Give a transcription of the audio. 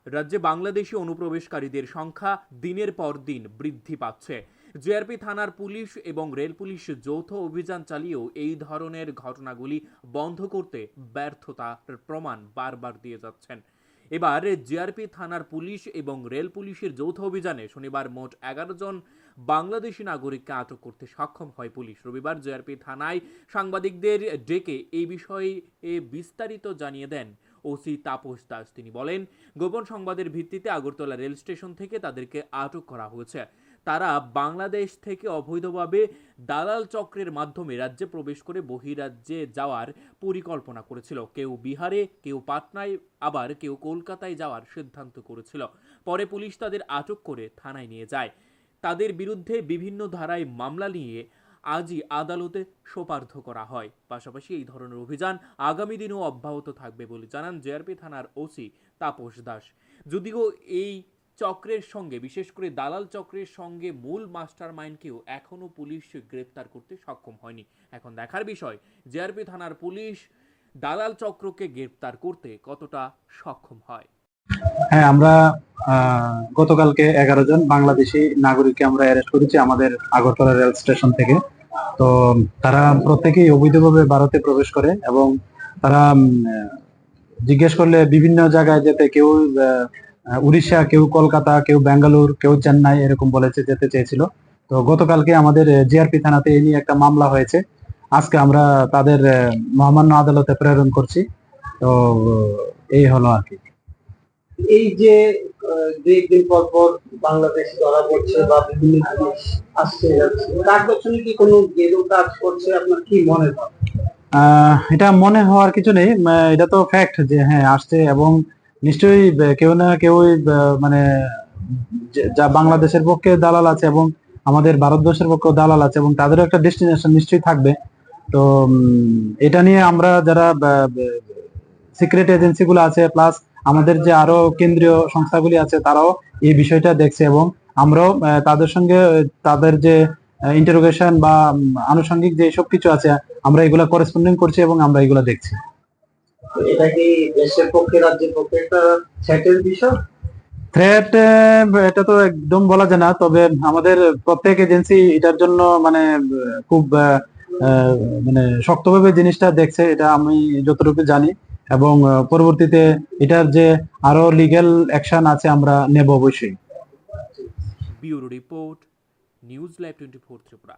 রাজ্যে বাংলাদেশি অনুপ্রবেশকারীদের সংখ্যা দিনের পর দিন বৃদ্ধি পাচ্ছে। জেআরপি থানার পুলিশ এবং রেল পুলিশ যৌথ অভিযান চালিয়েও এই ধরনের ঘটনাগুলি বন্ধ করতে ব্যর্থতার প্রমাণ বারবার দিয়ে যাচ্ছেন। এবার জেআরপি থানার পুলিশ এবং রেল পুলিশের যৌথ অভিযানে শনিবার মোট 11 জন বাংলাদেশি নাগরিককে আটক করতে সক্ষম হয় পুলিশ। রবিবার জেআরপি থানায় সাংবাদিকদের ডেকে এই বিষয়ে বিস্তারিত জানিয়ে দেন ওসি তাপস দাস। তিনি বলেন, গোপন সংবাদের ভিত্তিতে আগরতলা রেল স্টেশন থেকে তাদেরকে আটক করা হয়েছে। তারা বাংলাদেশ থেকে অবৈধভাবে দালাল চক্রের মাধ্যমে রাজ্যে প্রবেশ করে বহিরাজ্যে যাওয়ার পরিকল্পনা করেছিল। কেউ বিহারে, কেউ পাটনায়, আবার কেউ কলকাতায় যাওয়ার সিদ্ধান্ত করেছিল। পরে পুলিশ তাদের আটক করে থানায় নিয়ে যায়। তাদের বিরুদ্ধে বিভিন্ন ধারায় মামলা নিয়ে আজই আদালতে সোপর্দ করা হয়। পাশাপাশি এই ধরনের অভিযান আগামী দিনেও অব্যাহত থাকবে বলে জানান জেআরপি থানার ওসি তাপস দাস। যদিও এই চক্রের সঙ্গে, বিশেষ করে দালাল চক্রের সঙ্গে মূল মাস্টার মাইন্ডকেও এখনো পুলিশ গ্রেপ্তার করতে সক্ষম হয়নি। এখন দেখার বিষয় জেআরপি থানার পুলিশ দালাল চক্রকে গ্রেপ্তার করতে কতটা সক্ষম হয়। হ্যাঁ, আমরা গতকালকে 11 জন বাংলাদেশি নাগরিককে আমরা অ্যারেস্ট করেছি আমাদের আগরতলা রেল স্টেশন থেকে। তো তারা প্রত্যেকেই অবৈধভাবে ভারতে প্রবেশ করে এবং তারা জিজ্ঞেস করলে বিভিন্ন জায়গায় যেতে, কেউ উড়িষ্যা, কেউ কলকাতা, কেউ বেঙ্গালুর, কেউ চেন্নাই এরকম বলেছে যেতে চেয়েছিল। তো গতকালকে আমাদের জিআরপি থানাতে এই নিয়ে একটা মামলা হয়েছে। আজকে আমরা তাদের মহামান্য আদালতে প্রেরণ করছি। তো এই হলো আর কি। এই যে দুই একদিন পর পর বাংলাদেশ ধরা পড়ছে বা বিভিন্ন জিনিস আসছে যাচ্ছে, তার পেছনে কি কোনো গেরু কাজ করছে, আপনার কি মনে হয়? এটা মনে হওয়ার কিছু নেই, এটা তো ফ্যাক্ট যে হ্যাঁ আসছে এবং নিশ্চয়ই কেউ না কেউ মানে যা বাংলাদেশের পক্ষে দালাল আছে এবং আমাদের ভারতবর্ষের পক্ষেও দালাল আছে এবং তাদেরও একটা ডেস্টিনেশন নিশ্চয়ই থাকবে। তো এটা নিয়ে আমরা যারা সিক্রেট এজেন্সি গুলো আছে, প্লাস আমাদের যে আরো কেন্দ্রীয় সংস্থাগুলি আছে, তারাও এই বিষয়টা দেখছে এবং আমরাও তাদের সঙ্গে তাদের যে ইন্টারোগেশন বা আনুষঙ্গিক যে সব কিছু আছে আমরা এগুলা করেসপন্ডিং করছি এবং আমরা এগুলা দেখছি। এটা কি দেশের পক্ষে, রাজ্যের পক্ষে একটা থ্রেটের বিষয়? থ্রেট এটা তো একদম বলা যায় না, তবে আমাদের প্রত্যেক এজেন্সি এটার জন্য মানে খুব মানে শক্তভাবে জিনিসটা দেখছে, এটা আমি যতটুকু জানি এবং পরবর্তীতে এটার যে আরো লিগ্যাল অ্যাকশন আছে আমরা নেব অবশ্যই। Bureau report, news live 24 Tripura.